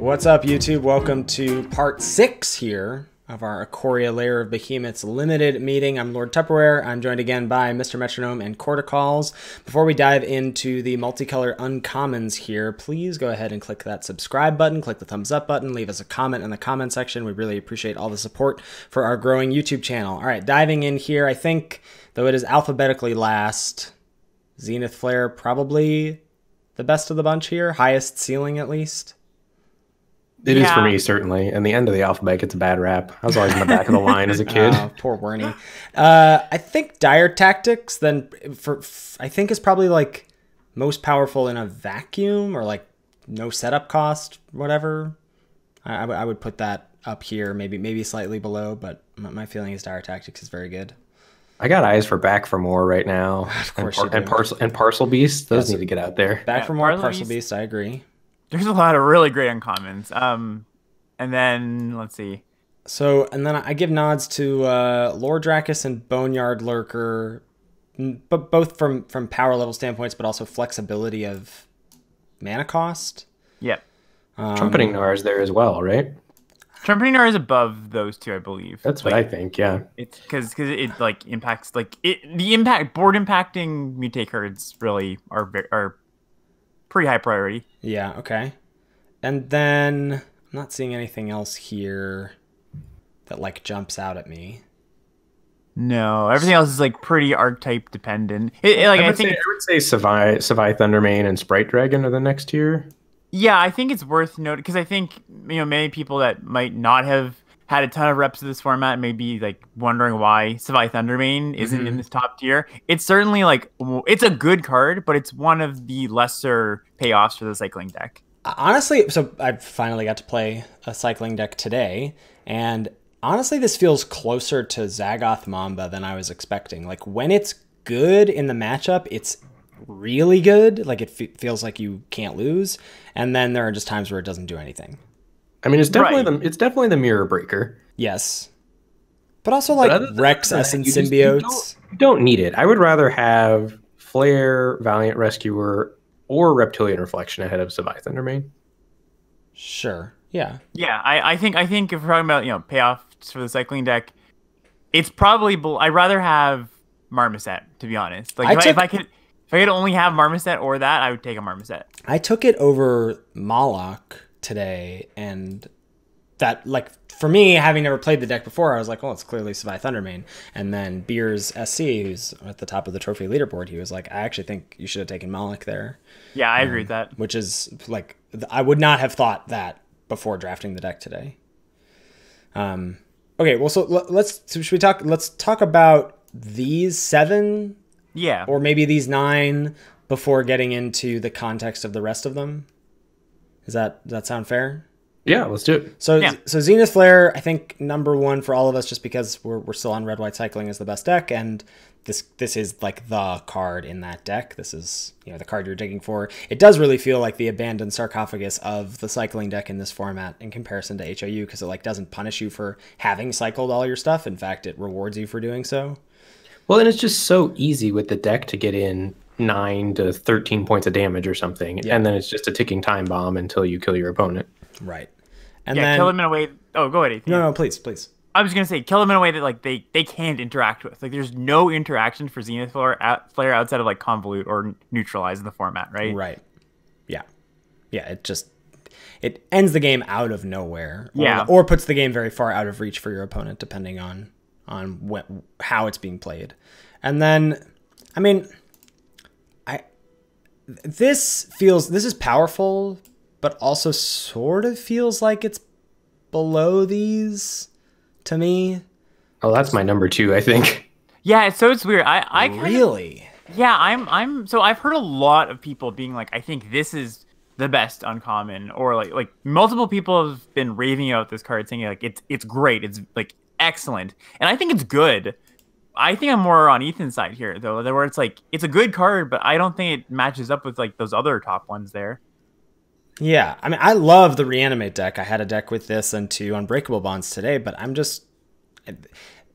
What's up, YouTube? Welcome to part 6 here of our Ikoria Lair of Behemoths limited meeting. I'm Lord Tupperware. I'm joined again by MisterMetronome and Corticalls. Before we dive into the multicolor uncommons here, please go ahead and click that subscribe button, click the thumbs up button, leave us a comment in the comment section. We really appreciate all the support for our growing YouTube channel. All right, diving in here, I think, though it is alphabetically last, Zenith Flare probably the best of the bunch here, highest ceiling at least. It is for me, certainly. And the end of the alphabet gets a bad rap. I was always in the back of the line as a kid. Poor Wernie. I think Dire Tactics then I think is probably like most powerful in a vacuum, or like no setup cost, whatever. I would put that up here, maybe slightly below, but my feeling is Dire Tactics is very good. I got eyes for Back for More right now. Of course, and Parcel Beast. Those need to get out there. Back for More, Parcel Beast. I agree. There's a lot of really great uncommons. And then let's see. So, and then I give nods to Lord Drakus and Boneyard Lurker, but both from power level standpoints, but also flexibility of mana cost. Yep. Trumpeting Gnar is there as well, right? Trumpeting Gnar is above those two, I believe. That's what I think. Yeah. It's because it like impacts board impacting mutate cards really are pretty high priority. Yeah, okay. And then I'm not seeing anything else here that like jumps out at me. No, everything else is like pretty archetype dependent. I would say Savai Thundermane and Sprite Dragon are the next tier. Yeah, I think it's worth noting because I think many people that might not have had a ton of reps of this format may be like wondering why Savai Thundermane isn't in this top tier. It's certainly like it's a good card, but it's one of the lesser payoffs for the cycling deck. Honestly, so I finally got to play a cycling deck today, and honestly, this feels closer to Zagoth Mamba than I was expecting. Like when it's good in the matchup, it's really good. Like it feels like you can't lose, and then there are just times where it doesn't do anything. I mean, it's definitely the mirror breaker. Yes, but also like Rex, Essence, Symbiotes. You don't need it. I would rather have Flare, Valiant Rescuer, or Reptilian Reflection ahead of Savai Thundermane. Sure. Yeah. Yeah. I think if we're talking about payoffs for the cycling deck, it's probably I'd rather have Marmoset, to be honest. Like if I could only have Marmoset or that, I would take a Marmoset. I took it over Moloch today, and that, like, for me, having never played the deck before, I was like, oh, it's clearly Savai Thundermane. And then Beers SC, who's at the top of the trophy leaderboard, he was like, I actually think you should have taken Moloch there. Yeah, I agree with that. Which is like, I would not have thought that before drafting the deck today. Okay, well, so let's talk about these 7, yeah, or maybe these 9 before getting into the context of the rest of them. Does that sound fair? Yeah, let's do it. So Zenith Flare, I think #1 for all of us, just because we're still on red-white cycling, is the best deck, and this is like the card in that deck. This is the card you're digging for. It does really feel like the abandoned sarcophagus of the cycling deck in this format in comparison to HOU, because it like doesn't punish you for having cycled all your stuff. In fact, it rewards you for doing so. Well, and it's just so easy with the deck to get in 9 to 13 points of damage or something, and then it's just a ticking time bomb until you kill your opponent. Right. And then kill them in a way. Oh, go ahead, Ethan. No, please. I was gonna say kill them in a way that like they can't interact with. Like there's no interaction for Zenith Flare outside of like convolute or neutralize in the format, right? Right. Yeah. It ends the game out of nowhere. Or puts the game very far out of reach for your opponent, depending on how it's being played. And then, I mean, this is powerful, but also sort of feels like it's below these to me. Oh, that's my #2, I think. Yeah, it's weird. I really. So I've heard a lot of people being like, I think this is the best uncommon, or like multiple people have been raving about this card, saying like it's great, it's like excellent, and I think it's good. I think I'm more on Ethan's side here, though, where it's like it's a good card, but I don't think it matches up with like those other top ones there. Yeah, I mean, I love the Reanimate deck. I had a deck with this and 2 Unbreakable Bonds today, but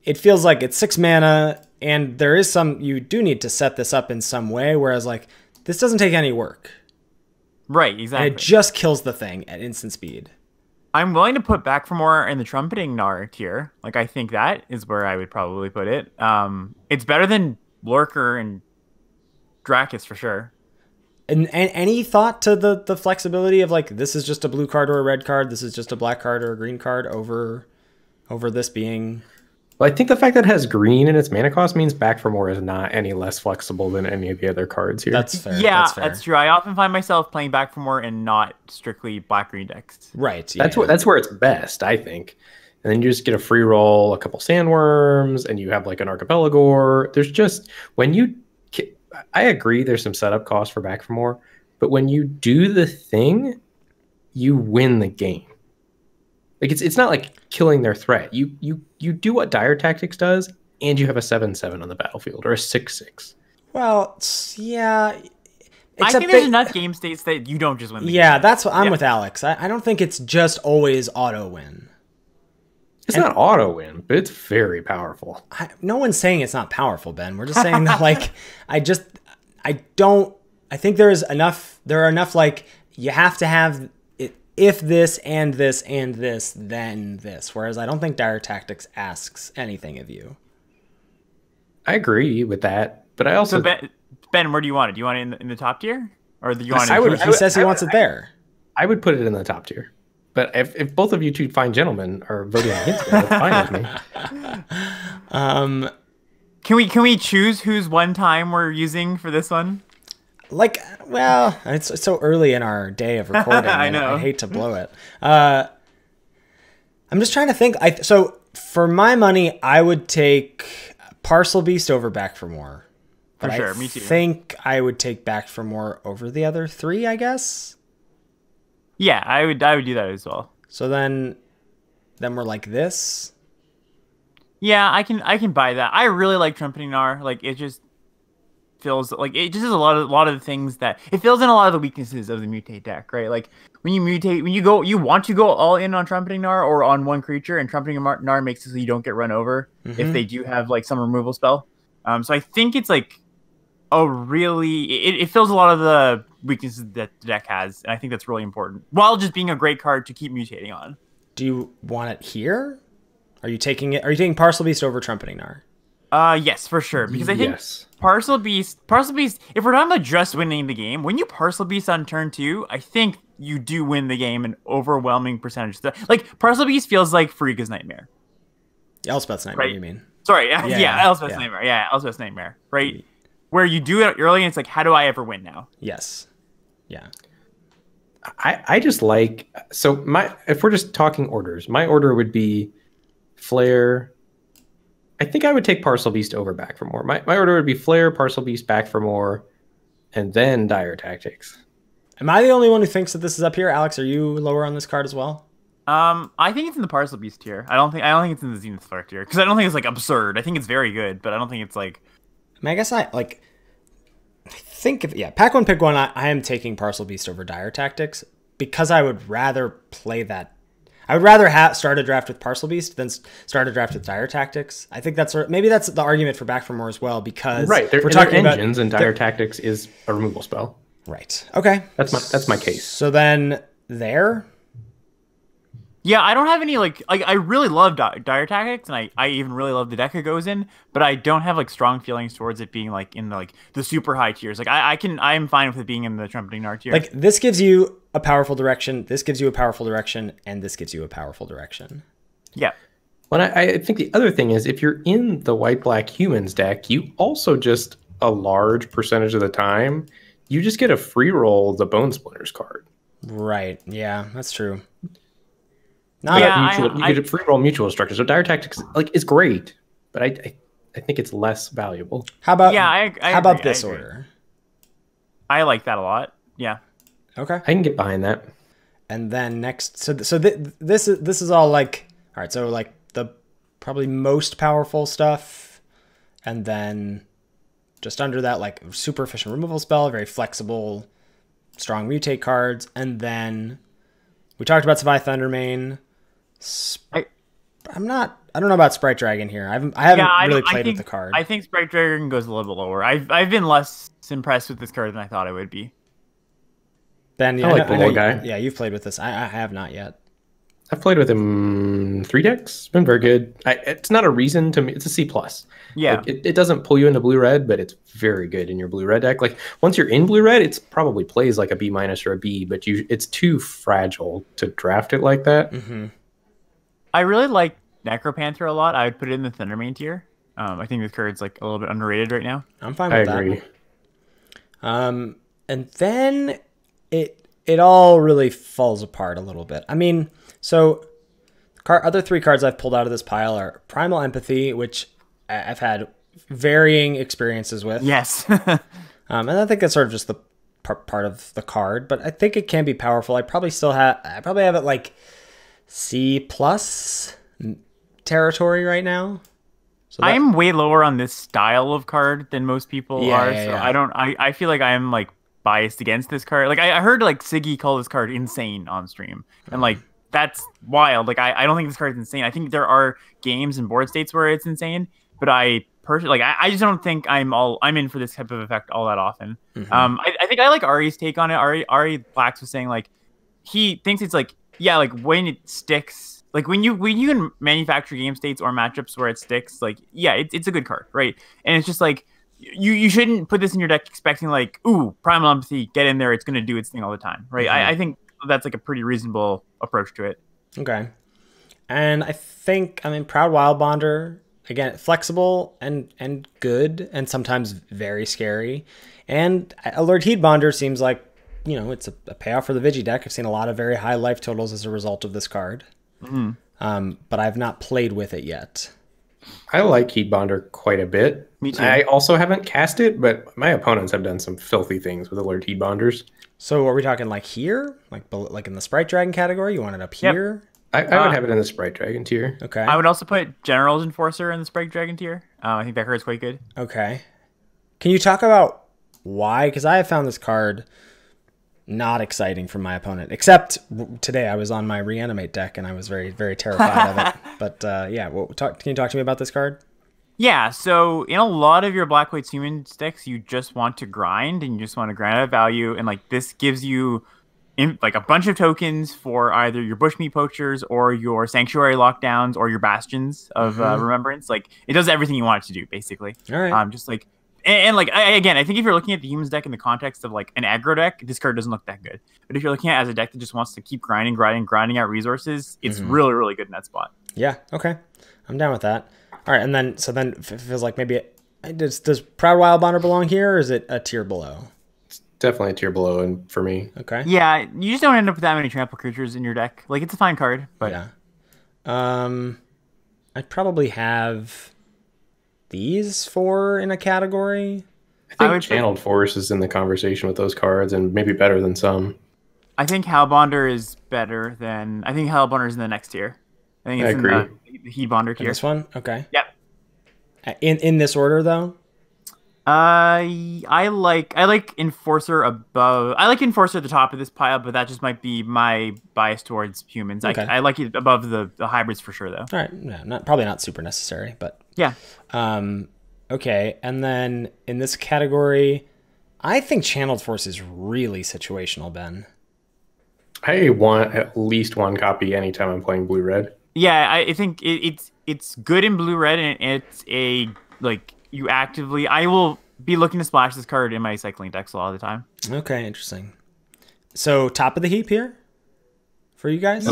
it feels like it's 6 mana, and there is you do need to set this up in some way, whereas like this doesn't take any work. Right, exactly. And it just kills the thing at instant speed. I'm willing to put Back for More in the Trumpeting Gnar tier. Like, I think that is where I would probably put it. It's better than Lurker and Dracus for sure. And any thought to the flexibility of like, this is just a blue card or a red card, this is just a black card or a green card over this being... Well, I think the fact that it has green in its mana cost means Back for More is not any less flexible than any of the other cards here. That's fair. Yeah, that's true. I often find myself playing Back for More and not strictly black-green decks. Right. Yeah. That's where it's best, I think. And then you just get a free roll, a couple Sandworms, and you have like an Archipelagore. There's just, I agree there's some setup cost for Back for More, but when you do the thing, you win the game. Like it's not like killing their threat. You do what Dire Tactics does, and you have a 7/7 on the battlefield or a 6/6. Well, yeah. I think there's enough game states that you don't just win the game. That's what I'm with Alex. I don't think it's just always auto win. It's not auto win, but it's very powerful. No one's saying it's not powerful, Ben. We're just saying that like I think there are enough like you have to have if this and this and this, then this. Whereas I don't think Dire Tactics asks anything of you. I agree with that, but I also... So Ben, where do you want it? Do you want it in the top tier? Or do you want it He says he wants it there. I would put it in the top tier. But if both of you two fine gentlemen are voting against it, that's fine with me. Can we choose whose one time we're using for this one? Like, well, it's so early in our day of recording. I know. I hate to blow it. I'm just trying to think. So for my money, I would take Parcel Beast over Back for More. For sure, me too. I think I would take Back for More over the other three, I guess. Yeah, I would do that as well. So then we're like this. Yeah, I can buy that. I really like Trumpeting Gnar. Like it just feels like it just has a lot of the things that it fills in a lot of the weaknesses of the mutate deck, right? Like when you mutate, you want to go all in on Trumpeting Gnar or on one creature, and Trumpeting Gnar makes it so you don't get run over if they do have like some removal spell. So I think it's like it fills a lot of the weaknesses that the deck has, and I think that's really important. While just being a great card to keep mutating on. Do you want it here? Are you taking Parcel Beast over Trumpeting Gnar? Yes, for sure. Because I think Parcel Beast, if we're talking about just winning the game, when you Parcel Beast on turn 2, I think you do win the game an overwhelming percentage. Like, Parcel Beast feels like Farika's Nightmare. Elspeth's Nightmare, right? You mean? Sorry, Elspeth's Nightmare. Yeah, Elspeth's Nightmare, right? Where you do it early and it's like, how do I ever win now? Yes. Yeah. I just like, so if we're just talking orders, my order would be Flare. I think I would take Parcel Beast over Back for More. My order would be Flare, Parcel Beast, Back for More, and then Dire Tactics. Am I the only one who thinks that this is up here? Alex, are you lower on this card as well? I think it's in the Parcel Beast tier. I don't think it's in the Zenith Flare tier because I don't think it's like absurd. I think it's very good, but I don't think it's like. I mean, I guess I think pack one, pick one. I am taking Parcel Beast over Dire Tactics because I would rather play that. I would rather start a draft with Parcel Beast than start a draft with Dire Tactics. I think maybe that's the argument for Back for More as well, because we're talking about engines, and Dire Tactics is a removal spell. Right. Okay. That's my case. So then there. Yeah, I don't have any like I really love Dire Tactics, and I even really love the deck it goes in, but I don't have like strong feelings towards it being like in the super high tiers. Like I'm fine with it being in the Trumpeting Gnar tier. Like this gives you a powerful direction, this gives you a powerful direction, and this gives you a powerful direction. Yeah. Well, I think the other thing is if you're in the white-black humans deck, you also just a large percentage of the time you just get a free roll the Bone Splinters card. Right. Yeah, that's true. You get a free roll mutual structure. So Dire Tactics is great, but I think it's less valuable. How about how about this order? I like that a lot. Yeah. Okay. I can get behind that. And then next, this is all like, all right. So like the probably most powerful stuff, and then just under that, like super efficient removal spell, very flexible, strong mutate cards, and then we talked about Savai Thundermane. I don't know about Sprite Dragon here. I haven't really played with the card. I think Sprite Dragon goes a little bit lower. I've been less impressed with this card than I thought I would be. Ben, yeah, I like the little guy. Yeah, you've played with this. I have not yet. I've played with him 3 decks. It's been very good. It's not a reason to me. It's a C+. Yeah. Like, it doesn't pull you into blue-red, but it's very good in your blue-red deck. Like, once you're in blue-red, it's probably plays like a B- or a B, but it's too fragile to draft it like that. Mm-hmm. I really like Necropanther a lot. I would put it in the Thundermane tier. I think this card's like a little bit underrated right now. I'm fine with that. I agree. And then it all really falls apart a little bit. I mean, so other 3 cards I've pulled out of this pile are Primal Empathy, which I've had varying experiences with. Yes. And I think that's sort of just the part of the card, but I think it can be powerful. I probably have it like C+ territory right now. So I'm way lower on this style of card than most people are. Yeah, so yeah. I feel like I'm like biased against this card. Like I heard like Siggy call this card insane on stream. And like that's wild. Like I don't think this card is insane. I think there are games and board states where it's insane, but I personally like I just don't think I'm in for this type of effect all that often. Mm-hmm. I think I like Ari's take on it. Ari Blacks was saying like he thinks it's like like when it sticks. Like when you can manufacture game states or matchups where it sticks, like it's a good card, right? And it's just like you shouldn't put this in your deck expecting like, ooh, Primal Empathy, get in there, it's gonna do its thing all the time, right? Mm-hmm. I think that's like a pretty reasonable approach to it. Okay. And I think Proud Wild Bonder, again, flexible and good, and sometimes very scary. And Alert Heat Bonder seems like, it's a payoff for the Vigi deck. I've seen a lot of very high life totals as a result of this card. Mm-hmm. But I've not played with it yet. I like Heat Bonder quite a bit. Me too. I also haven't cast it, but my opponents have done some filthy things with Alert Heat Bonders. So are we talking like here? Like in the Sprite Dragon category? You want it up here? Yep. I would have it in the Sprite Dragon tier. Okay. I would also put General's Enforcer in the Sprite Dragon tier. I think that card's quite good. Okay. Can you talk about why? Because I have found this card not exciting for my opponent, except today I was on my Reanimate deck and I was very, very terrified of it. But can you talk to me about this card? Yeah, so in a lot of your Black-White Human decks, you just want to grind, and you just want to grind out of value, and like this gives you like a bunch of tokens for either your Bushmeat Poachers or your Sanctuary Lockdowns or your Bastions of Remembrance. Like it does everything you want it to do, basically. All right. Just like and like again, I think if you're looking at the Humans deck in the context of like an aggro deck, this card doesn't look that good. But if you're looking at it as a deck that just wants to keep grinding out resources, it's really, really good in that spot. Yeah. Okay. I'm down with that. All right. And then it feels like maybe does Proud Wild Bonder belong here, or is it a tier below? It's definitely a tier below, and for me. Okay. Yeah, you just don't end up with that many trample creatures in your deck. Like it's a fine card, but yeah. I'd probably have these 4 in a category. I think Channeled Force is in the conversation with those cards, and maybe better than some. I think Hellbonder is better than. I think Hellbonder is in the next tier. I think it's in the Heat Bonder tier. This one, okay. Yep. In this order though. I like Enforcer above. I like Enforcer at the top of this pile, but that just might be my bias towards humans. Okay. I like it above the hybrids for sure, though. All right, yeah, probably not super necessary, but yeah. Okay, and then in this category, I think Channeled Force is really situational, Ben. I want at least 1 copy anytime I'm playing blue-red. Yeah, I think it's good in blue-red, and it's a like. You actively, I will be looking to splash this card in my cycling decks a lot of the time. Okay, interesting. So top of the heap here for you guys?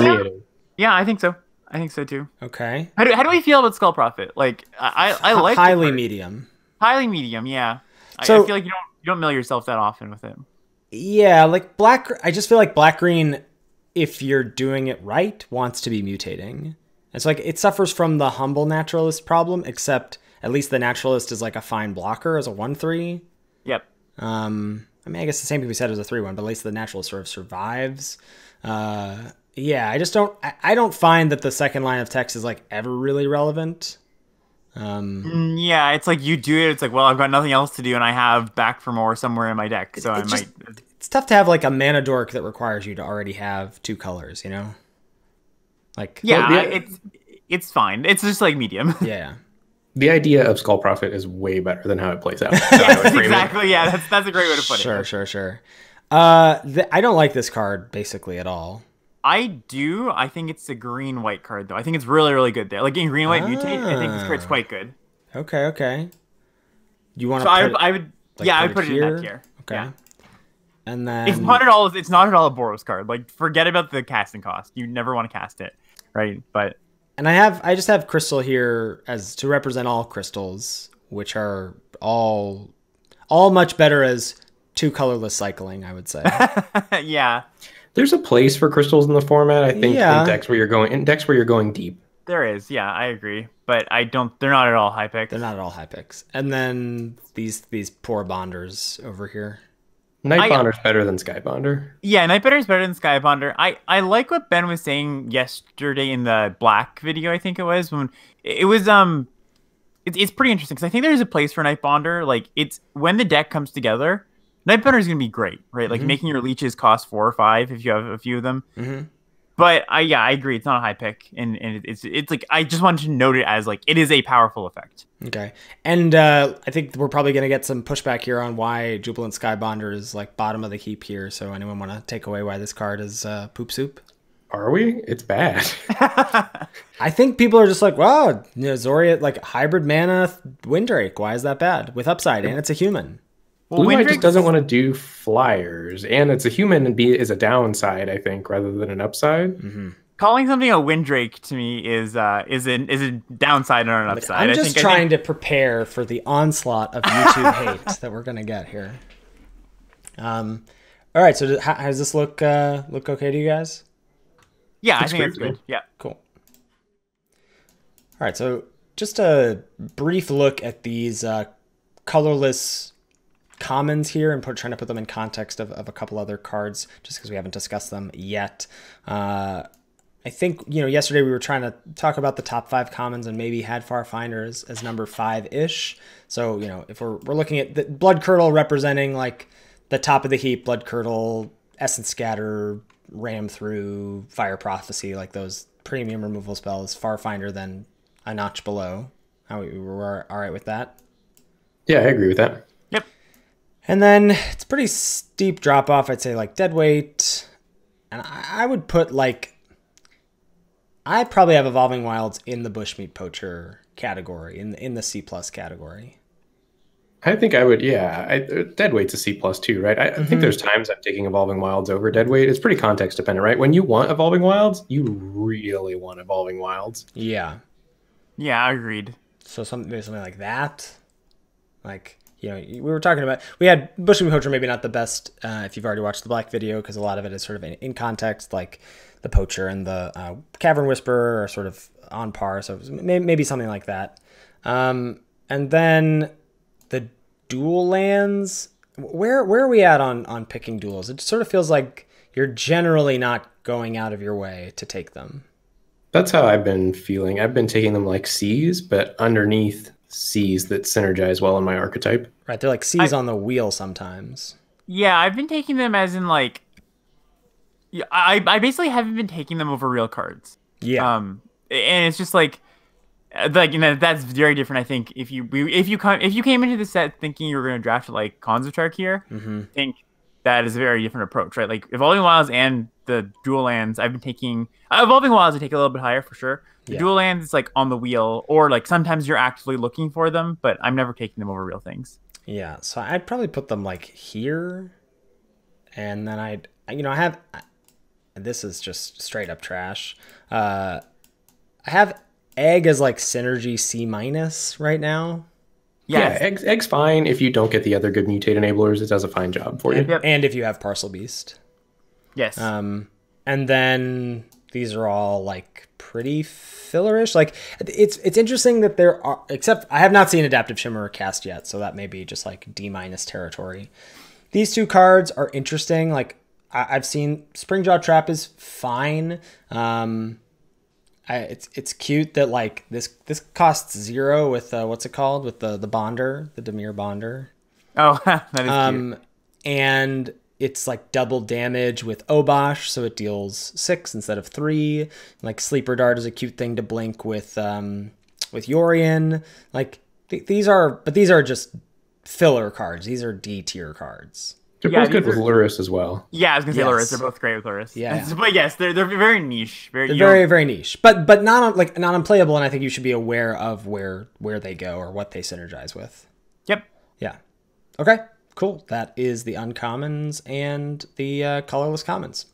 Yeah, I think so. I think so too. Okay. How do we feel about Skull Prophet? Like I like highly medium. Highly medium, yeah. So, I feel like you don't mill yourself that often with it. Yeah, like black. I just feel like black green, if you're doing it right, wants to be mutating. It's like it suffers from the humble naturalist problem, except at least the naturalist is like a fine blocker as a 1/3. Yep. I mean, I guess the same can be said as a 3/1, but at least the naturalist sort of survives. Yeah, I don't find that the second line of text is like ever really relevant. Yeah, it's like you do it. It's like, well, I've got nothing else to do, and I have Back for More somewhere in my deck, so It's tough to have like a mana dork that requires you to already have 2 colors, you know? Like it's fine. It's just like medium. Yeah. The idea of Skull Prophet is way better than how it plays out. Exactly. Yeah, that's a great way to put it. Sure. I don't like this card basically at all. I do. I think it's a green-white card, though. I think it's really, really good there. Like in green-white mutate, I think this card's quite good. Okay, okay. You want to So put I would, like, yeah, I put would it put it in here? that tier. Okay. Yeah. And then It's not at all. It's not at all a Boros card. Like, forget about the casting cost. You never want to cast it, right? But and I just have crystal here as to represent all crystals, which are all much better as 2 colorless cycling, I would say. yeah, There's a place for crystals in the format, I think, Yeah. in decks where you're going deep. there is. Yeah, I agree. But I don't. They're not at all high picks. They're not at all high picks. And then these poor bonders over here. Night Bonder's better than Sky Bonder. Yeah, Nightbender is better than Skybonder. I like what Ben was saying yesterday in the Black video. I think it was when it was it's pretty interesting because I think there's a place for Nightbonder. Like it's when the deck comes together, Nightbonder is gonna be great, right? Like making your leeches cost 4 or 5 if you have a few of them. But I agree. It's not a high pick, and it's like I just wanted to note it as like it is a powerful effect. Okay. And I think we're probably going to get some pushback here on why Jubilant Skybonder is like bottom of the heap here. So anyone want to take away why this card is poop soup? Are we? It's bad. I think people are just like, wow, Zoria, like hybrid mana Windrake. Why is that bad? With upside, and it's a human. Blue White just doesn't want to do flyers, and it's a human and is a downside, I think, rather than an upside. Calling something a Windrake to me is a downside or an upside. I'm just trying to prepare for the onslaught of YouTube hate that we're gonna get here. All right, so how does this look okay to you guys? Yeah, I think it's good. Yeah, cool. All right, so just a brief look at these colorless commons here and trying to put them in context of a couple other cards just because we haven't discussed them yet. I think, yesterday we were trying to talk about the top 5 commons and maybe had Farfinder as number 5-ish. So, if we're looking at the Blood Curdle representing like the top of the heap, Blood Curdle, Essence Scatter, Ram Through, Fire Prophecy, like those premium removal spells, Farfinder then a notch below. We were all right with that? Yeah, I agree with that. Yep. And then it's pretty steep drop off. I'd say like Deadweight. And I would put I probably have Evolving Wilds in the Bushmeat Poacher category, in the C+ category. I think I would, yeah. Deadweight's a C+ too, right? I think there's times I'm taking Evolving Wilds over Deadweight. It's pretty context dependent, right? When you want Evolving Wilds, you really want Evolving Wilds. Yeah. Yeah, agreed. So maybe something like that. Like, we were talking about, we had Bushmeat Poacher, maybe not the best if you've already watched the Black video, because a lot of it is sort of in context, like the Poacher and the Cavern Whisperer are sort of on par, so maybe something like that. And then the dual lands, where are we at on picking duels? It sort of feels like you're generally not going out of your way to take them. That's how I've been feeling. I've been taking them like C's, but underneath C's that synergize well in my archetype. Right, they're like C's on the wheel sometimes. Yeah, I've been taking them as in like, I basically haven't been taking them over real cards. Yeah. And it's just like that's very different. I think if you came into the set thinking you were going to draft like Konzatark here, I think that is a very different approach, right? Like Evolving Wilds and the dual lands, I've been taking Evolving Wilds. I take a little bit higher for sure. The dual lands, it's like on the wheel, or like sometimes you're actively looking for them, but I'm never taking them over real things. Yeah, so I'd probably put them like here, and then I have. This is just straight up trash. I have Egg as like Synergy C- right now. Yeah, Egg's fine if you don't get the other good mutate enablers. It does a fine job for you. And if you have Parcel Beast. Yes. And then these are all like pretty fillerish. Like it's interesting that there are, except I have not seen Adaptive Shimmer cast yet, so that may be just like D- territory. These 2 cards are interesting. Like I've seen Springjaw Trap is fine. It's cute that like this costs 0 with what's it called, with the Bonder, the Dimir Bonder. Oh, that is cute. And it's like double damage with Obosh, so it deals 6 instead of 3. Like Sleeper Dart is a cute thing to blink with Yorion. Like these are just filler cards. These are D tier cards. They're Yeah, both good these with Lurrus as well. Yeah, I was gonna say Yes. Lurrus. They're both great with Lurrus. Yeah. But yes, they're very niche. They're very niche, but not not unplayable. And I think you should be aware of where they go or what they synergize with. Yep. Yeah. Okay. Cool. That is the uncommons and the colorless commons.